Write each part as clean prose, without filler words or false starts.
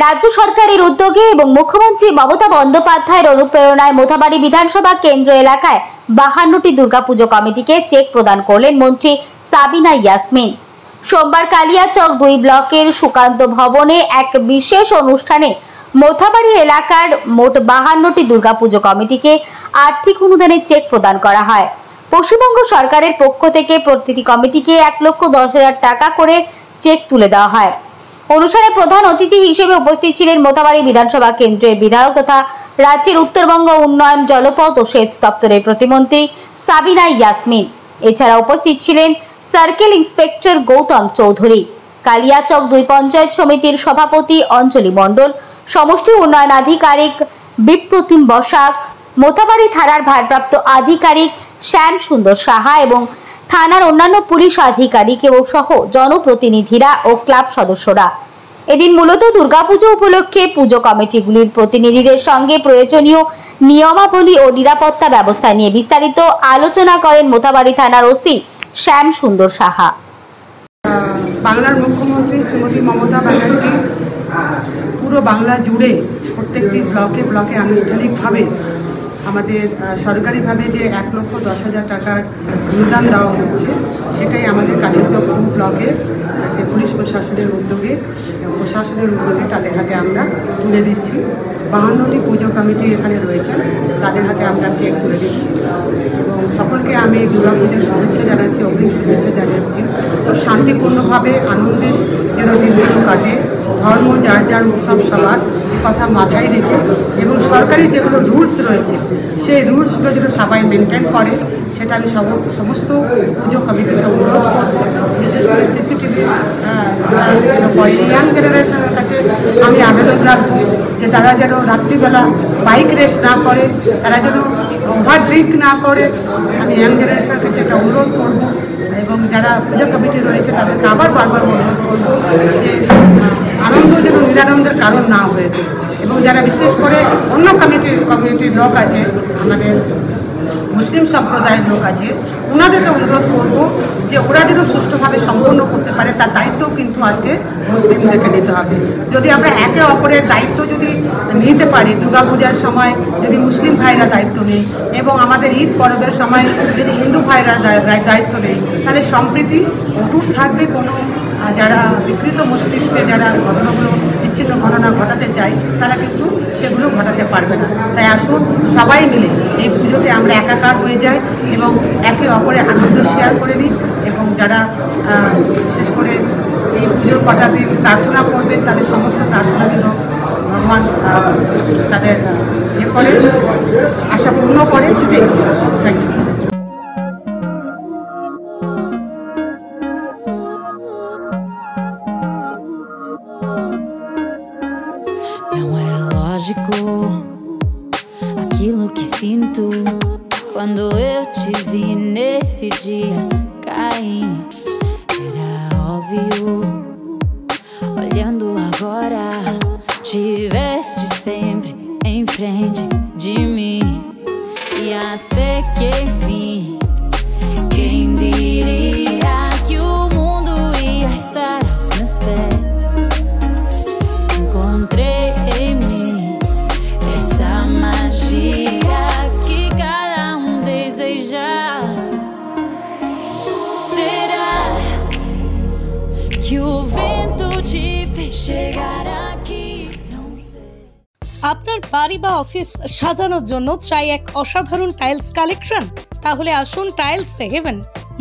রাজ্য সরকারের উদ্যোগে এবং মুখ্যমন্ত্রী মমতা বন্দ্যোপাধ্যায়ের অনুপ্রেরণায় মোথাবাড়ি বিধানসভা কেন্দ্র এলাকায় 52টি দুর্গাপুজো কমিটিকে চেক প্রদান করলেন মন্ত্রী সাবিনা ইয়াসমিন। সোমবার কালিয়াচক 2 ব্লকের সুকান্ত ভবনে এক বিশেষ অনুষ্ঠানে মোথাবাড়ি এলাকার মোট 52টি দুর্গাপুজো কমিটিকে আর্থিক অনুদানের চেক প্রদান করা হয়। পশ্চিমবঙ্গ সরকারের পক্ষ থেকে প্রতিটি কমিটিকে 1,10,000 টাকা করে চেক তুলে দেওয়া হয়। অনুষ্ঠানে প্রধান অতিথি হিসেবে উপস্থিত ছিলেন মোথাবাড়ি বিধানসভা কেন্দ্রের বিধায়ক তথা রাজ্যের উত্তরবঙ্গ উন্নয়ন জলপথ ও সেচ দপ্তরের প্রতিমন্ত্রী সাবিনা ইয়াসমিন। এছাড়া উপস্থিত ছিলেন সার্কেল ইন্সপেক্টর গৌতম চৌধুরী, কালিয়াচক 2 পঞ্চায়েত সমিতির সভাপতি অঞ্জলি মণ্ডল, সমষ্টি উন্নয়ন আধিকারিক বিপ্রতিম বসাক, মোথাবাড়ি থানার ভারপ্রাপ্ত আধিকারিক শ্যাম সুন্দর সাহা এবং থানার অন্যান্য পুলিশ আধিকারিক এবং সহ জনপ্রতিনিধিরা ও ক্লাব সদস্যরা। এদিন মূলত দুর্গাপুজো উপলক্ষে পুজো কমিটিগুলির প্রতিনিধিদের সঙ্গে প্রয়োজনীয় নিয়মাবলী ও নিরাপত্তা ব্যবস্থা নিয়ে বিস্তারিত আলোচনা করেন মোথাবাড়ি থানার ওসি শ্যাম সুন্দর সাহা। বাংলার মুখ্যমন্ত্রী শ্রীমতী মমতা ব্যানার্জি পুরো বাংলা জুড়ে প্রত্যেকটি ব্লকে ব্লকে আনুষ্ঠানিকভাবে আমাদের সরকারিভাবে যে 1,10,000 টাকার অনুদান দেওয়া হচ্ছে, সেটাই আমাদের কালিয়াচক 2 ব্লকে যে পুলিশ প্রশাসনের উদ্যোগে তাদের হাতে আমরা তুলে দিচ্ছি। 52টি পুজো কমিটি এখানে রয়েছেন, তাদের হাতে আমরা চেক তুলে দিচ্ছি এবং সকলকে আমি দুর্গাপুজোর শুভেচ্ছা জানাচ্ছি, অগ্রিম শুভেচ্ছা জানাচ্ছি। খুব শান্তিপূর্ণভাবে আনন্দের যেন দিনগুলো কাটে, ধর্ম যার যার উৎসব সবার কথা মাথায় রেখে এবং সরকারি যেগুলো রুলস রয়েছে সেই রুলসগুলো যেন সবাই মেনটেন করে, সেটা আমি সমস্ত পুজো কমিটিকে অনুরোধ করব। বিশেষ করে সিসিটিভি ইয়াং জেনারেশনের কাছে আমি আবেদন রাখবো যে তারা যেন রাত্রিবেলা বাইক রেস না করে, তারা যেন ওভার ড্রিঙ্ক না করে। আমি ইয়াং জেনারেশনের কাছে একটা অনুরোধ করব এবং যারা পুজো কমিটি রয়েছে তাদেরকে আবার বারবার অনুরোধ করব যে আনন্দ যেন নিরানন্দের কারণ না হয়ে যায়। এবং যারা বিশেষ করে অন্য কমিটির লোক আছে, আমাদের মুসলিম সম্প্রদায়ের লোক আছে, ওনাদেরকে অনুরোধ করব যে ওরা যেন সুষ্ঠুভাবে সম্পন্ন করতে পারে, তার দায়িত্বও কিন্তু আজকে মুসলিমদেরকে নিতে হবে। যদি আমরা একে অপরের দায়িত্ব যদি নিতে পারি, দুর্গাপূজার সময় যদি মুসলিম ভাইরা দায়িত্ব নেই এবং আমাদের ঈদ পরবের সময় যদি হিন্দু ভাইরা দায়িত্ব নেই, তাহলে সম্প্রীতি অটুট থাকবে। কোনো যারা বিকৃত মস্তিষ্কে যারা ঘটনাগুলো বিচ্ছিন্ন ঘটনা ঘটাতে চায়, তারা কিন্তু সেগুলো ঘটাতে পারবে না। তাই আসুন সবাই মিলে এই পুজোতে আমরা একাকার হয়ে যাই এবং একে অপরের আনন্দ শেয়ার করে নিই এবং যারা বিশেষ করে এই পুজোর কটা দিন প্রার্থনা করবেন, তাদের সমস্ত প্রার্থনা যেন ভগবান তাদের করে আশা পূর্ণ করে, সেটাই। Thank you. Não é lógico aquilo que sinto quando eu te vi nesse dia cair. Era óbvio, olhando agora, tiveste sempre em frente de mim. E até que enfim, quem diria que o mundo ia estar aos meus pés? Encontrei em mim essa magia que cada deseja. Será que o vento te fez chegar aqui? Não sei. আপনার বাড়ি বা office সাজানোর জন্য চাই এক অসাধারণ tiles collection? তাহলে আসুন tiles heaven,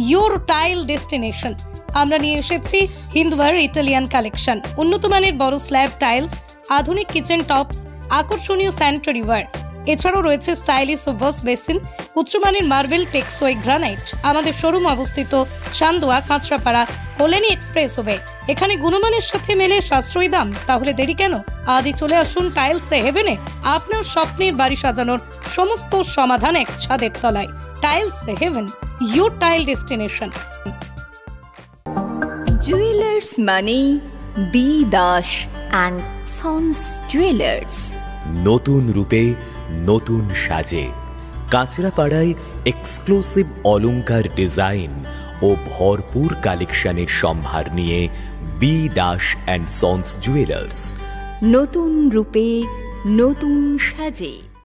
your tile destination. আমরা নিয়ে এসেছি হিন্দওয়ার ইটালিয়ান কালেকশন, উন্নত মানের বড় স্ল্যাব টাইলস, আধুনিক কিচেন টপস, আকর্ষণীয় স্যানিটারি ওয়্যার। এছাড়াও রয়েছে স্টাইলিশ ওয়াশ বেসিন, উচ্চমানের মার্বেল, টেকসই গ্রানাইট। আমাদের শোরুম অবস্থিত চান্দোয়া, কাঁচরাপাড়া, কল্যাণী এক্সপ্রেসওয়ে। এখানে গুণমানের সাথে মেলে সাশ্রয়ী দাম। তাহলে দেরি কেন? আজই চলে আসুন টাইলস হেভেনে। আপনার স্বপ্নের বাড়ি সাজানোর সমস্ত সমাধান এক ছাদের তলায়। Tiles heaven, your tile destination. Jewellers Mani B Das and sons jewellers. নতুন রূপে নতুন সাজে কাঁচরাপাড়ায় এক্সক্লুসিভ অলংকার ডিজাইন ও ভরপুর কালেকশনের সম্ভার নিয়ে B Das and sons jewellers. নতুন রূপে নতুন সাজে।